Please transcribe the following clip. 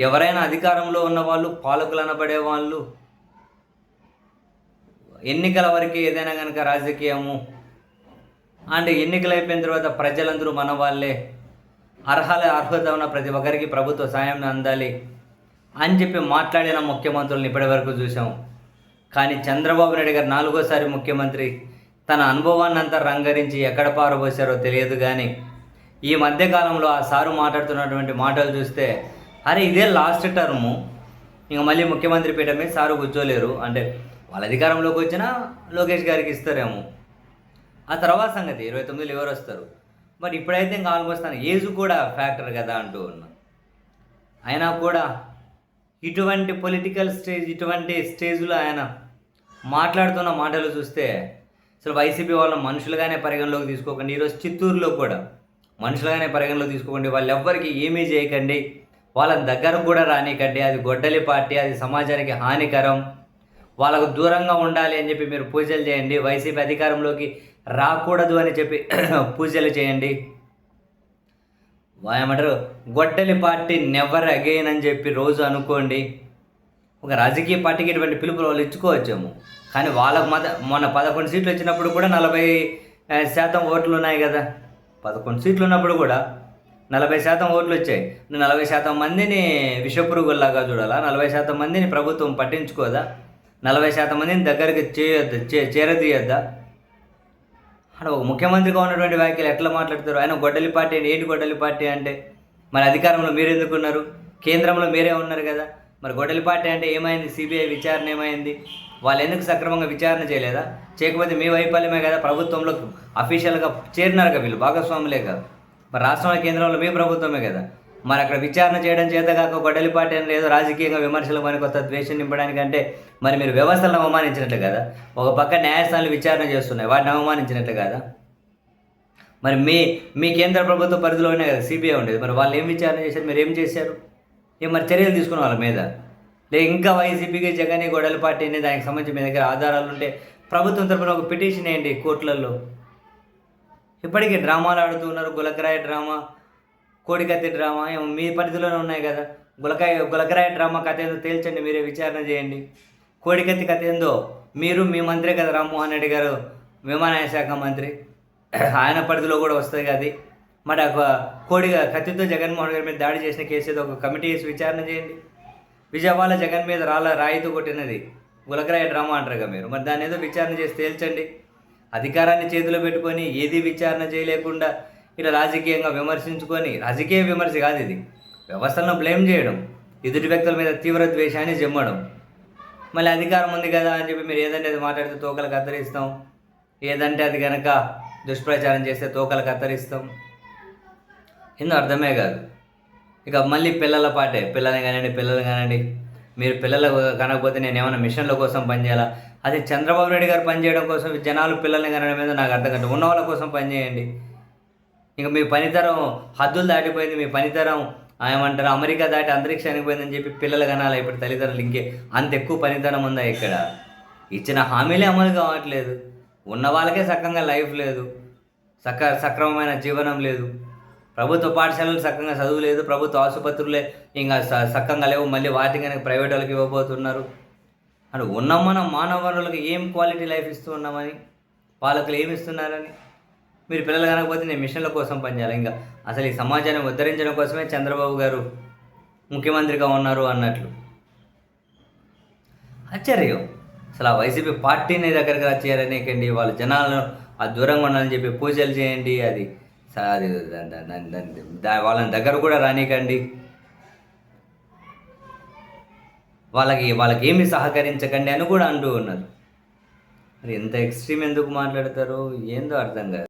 ఎవరైనా అధికారంలో ఉన్నవాళ్ళు, పాలకులు అనబడే వాళ్ళు ఎన్నికల వరకు ఏదైనా కనుక రాజకీయము అండ్ ఎన్నికలు అయిపోయిన తర్వాత ప్రజలందరూ మన వాళ్ళే, అర్హత ఉన్న ప్రతి ఒక్కరికి ప్రభుత్వ సాయం అందాలి అని చెప్పి మాట్లాడిన ముఖ్యమంత్రులను ఇప్పటివరకు చూసాం. కానీ చంద్రబాబు నాయుడు గారు 4వ సారి ముఖ్యమంత్రి తన అనుభవాన్ని అంతా రంగరించి ఎక్కడ పారబోసారో తెలియదు. కానీ ఈ మధ్యకాలంలో ఆ సారు మాట్లాడుతున్నటువంటి మాటలు చూస్తే, అరే ఇదే లాస్ట్ టర్ము, ఇంక మళ్ళీ ముఖ్యమంత్రి పీఠ మీద సారు కూర్చోలేరు, అంటే వాళ్ళ అధికారంలోకి వచ్చినా లోకేష్ గారికి ఇస్తారేమో, ఆ తర్వాత సంగతి 29లో ఎవరు వస్తారు. బట్ ఇప్పుడైతే ఇంకా ఆల్మోస్ట్ తన ఏజ్ కూడా ఫ్యాక్టర్ కదా అంటూ ఉన్నా. అయినా కూడా ఇటువంటి పొలిటికల్ స్టేజ్, ఇటువంటి స్టేజ్లో ఆయన మాట్లాడుతున్న మాటలు చూస్తే అసలు వైసీపీ వాళ్ళని మనుషులుగానే పరిగణలోకి తీసుకోకండి. ఈరోజు చిత్తూరులో కూడా మనుషులుగానే పరిగణలోకి తీసుకోకండి. వాళ్ళు ఎవ్వరికి ఏమీ చేయకండి, వాళ్ళని దగ్గరకు కూడా రానికండి, అది గొడ్డలి పార్టీ, అది సమాజానికి హానికరం, వాళ్ళకు దూరంగా ఉండాలి అని చెప్పి మీరు పూజలు చేయండి. వైసీపీ అధికారంలోకి రాకూడదు అని చెప్పి పూజలు చేయండి. ఏమంటారు, గొడ్డలి పార్టీ నెవర్ అగైన్ అని చెప్పి రోజు అనుకోండి. ఒక రాజకీయ పార్టీకి ఇటువంటి పిలుపులు వాళ్ళు ఇచ్చుకోవచ్చేమో, కానీ వాళ్ళకు మొన్న 11 సీట్లు వచ్చినప్పుడు కూడా 40% ఓట్లు ఉన్నాయి కదా. 11 సీట్లు ఉన్నప్పుడు కూడా 40% ఓట్లు వచ్చాయి. 40% మందిని విషపురుగుల్లాగా చూడాలా? 40% మందిని ప్రభుత్వం పట్టించుకోదా? 40% మందిని దగ్గరికి చేరదీయద్దా? అంటే ఒక ముఖ్యమంత్రిగా ఉన్నటువంటి వ్యాఖ్యలు ఎట్లా మాట్లాడతారు? ఆయన గొడ్డలి పార్టీ అంటే ఏంటి? గొడ్డలి పార్టీ అంటే మరి అధికారంలో మీరు ఎందుకున్నారు? కేంద్రంలో మీరే ఉన్నారు కదా. మరి గొడ్డలి పార్టీ అంటే ఏమైంది? సిబిఐ విచారణ ఏమైంది? వాళ్ళు ఎందుకు సక్రమంగా విచారణ చేయలేదా? చేయకపోతే మీ వైఫల్యమే కదా. ప్రభుత్వంలో అఫీషియల్గా చేరినారు కదా వీళ్ళు, భాగస్వాములే కదా. మరి రాష్ట్రంలో, కేంద్రంలో మీ ప్రభుత్వమే కదా. మరి అక్కడ విచారణ చేయడం చేత కాక గొడ్డలి పార్టీ అని ఏదో రాజకీయంగా విమర్శలు పని కొత్త ద్వేషం నింపడానికంటే మరి మీరు వ్యవస్థలను అవమానించినట్లు కదా. ఒక పక్క న్యాయస్థానాలు విచారణ చేస్తున్నాయి, వాటిని అవమానించినట్లు కదా. మరి మీ కేంద్ర ప్రభుత్వ పరిధిలోనే కదా సిబిఐ ఉండేది. మరి వాళ్ళు ఏం విచారణ చేశారు? మీరు ఏం చేశారు? మరి చర్యలు తీసుకున్న వాళ్ళ మీద ఇంకా వైసీపీకి జగన్ గొడ్డలి పార్టీని దానికి సంబంధించి మీ దగ్గర ఆధారాలు ఉంటే ప్రభుత్వం తరపున ఒక పిటిషన్ వేయండి కోర్టులలో. ఇప్పటికీ డ్రామాలు ఆడుతున్నారు. గులకరాయి డ్రామా, కోడికత్తి డ్రామా ఏమో మీ పరిధిలోనే ఉన్నాయి కదా. గులకరాయి డ్రామా కథ ఏందో తేల్చండి, మీరే విచారణ చేయండి. కోడికత్తి కథ ఏందో మీ మంత్రే కదా రామ్మోహన్ రెడ్డి గారు, విమానయాన శాఖ మంత్రి, ఆయన పరిధిలో కూడా వస్తుంది కదా. మరి కత్తితో జగన్మోహన్ గారి మీద దాడి చేసిన కేసు ఏదో ఒక కమిటీ వేసి విచారణ చేయండి. విజయవాడ జగన్ మీద రాయితో కొట్టినది గులకరాయి డ్రామా అంటారు కదా మీరు. మరి దాన్ని ఏదో విచారణ చేసి తేల్చండి. అధికారాన్ని చేతిలో పెట్టుకొని ఏది విచారణ చేయలేకుండా ఇలా రాజకీయంగా విమర్శించుకొని, రాజకీయ విమర్శ కాదు ఇది, వ్యవస్థలను బ్లేమ్ చేయడం, ఎదుటి వ్యక్తుల మీద తీవ్ర ద్వేషాన్ని జమ్మడం. మళ్ళీ అధికారం ఉంది కదా అని చెప్పి మీరు ఏదంటే అది మాట్లాడితే తోకలు కత్తిరిస్తాం, ఏదంటే అది కనుక దుష్ప్రచారం చేస్తే తోకలు కత్తిరిస్తాం. ఎందుకు అర్థమే కాదు. ఇక మళ్ళీ పిల్లల పాటే, పిల్లలు కానివ్వండి, మీరు పిల్లలు కనకపోతే నేను ఏమైనా మిషన్ల కోసం పనిచేయాలా? అది చంద్రబాబు నాయుడు గారు పనిచేయడం కోసం జనాలు పిల్లల్ని కనడం మీద నాకు అర్థం కాదు. ఉన్న వాళ్ళ కోసం పనిచేయండి. ఇంకా మీ పనితరం హద్దులు దాటిపోయింది, మీ పనితరం ఏమంటారు అమెరికా దాటి అంతరిక్షానికి పోయిందని చెప్పి పిల్లలు కనాలి. ఇప్పుడు తల్లిదండ్రులు ఇంకే అంత ఎక్కువ పనితనం ఉందా? ఇక్కడ ఇచ్చిన హామీలే అమలు కావట్లేదు. ఉన్న వాళ్ళకే సక్రంగా లైఫ్ లేదు, సక్రమమైన జీవనం లేదు. ప్రభుత్వ పాఠశాలలు సక్రంగా చదువు లేదు, ప్రభుత్వ ఆసుపత్రులే ఇంకా సక్రంగా లేవు, మళ్ళీ వాటి కనుక ప్రైవేట్ వాళ్ళకి ఇవ్వబోతున్నారు. అంటే ఉన్నాం మనం మానవ వనరులకు ఏం క్వాలిటీ లైఫ్ ఇస్తూ ఉన్నామని, పాలకులు ఏమి ఇస్తున్నారని. మీరు పిల్లలు కనకపోతే నేను మిషన్ల కోసం పనిచేయాలి. ఇంకా అసలు ఈ సమాజాన్ని ఉద్ధరించడం కోసమే చంద్రబాబు గారు ముఖ్యమంత్రిగా ఉన్నారు అన్నట్లు ఆశ్చర్యం. అసలు ఆ వైసీపీ పార్టీని దగ్గరకు వచ్చేయాలనేకండి, వాళ్ళ జనాలను ఆ దూరంగా ఉండాలని చెప్పి పూజలు చేయండి. అది వాళ్ళని దగ్గర కూడా రానికండి, వాళ్ళకి ఏమి సహకరించకండి అని కూడా అంటూ ఉన్నారు. మరి ఎంత ఎక్స్ట్రీమ్ ఎందుకు మాట్లాడతారో ఏందో అర్థం కాదు.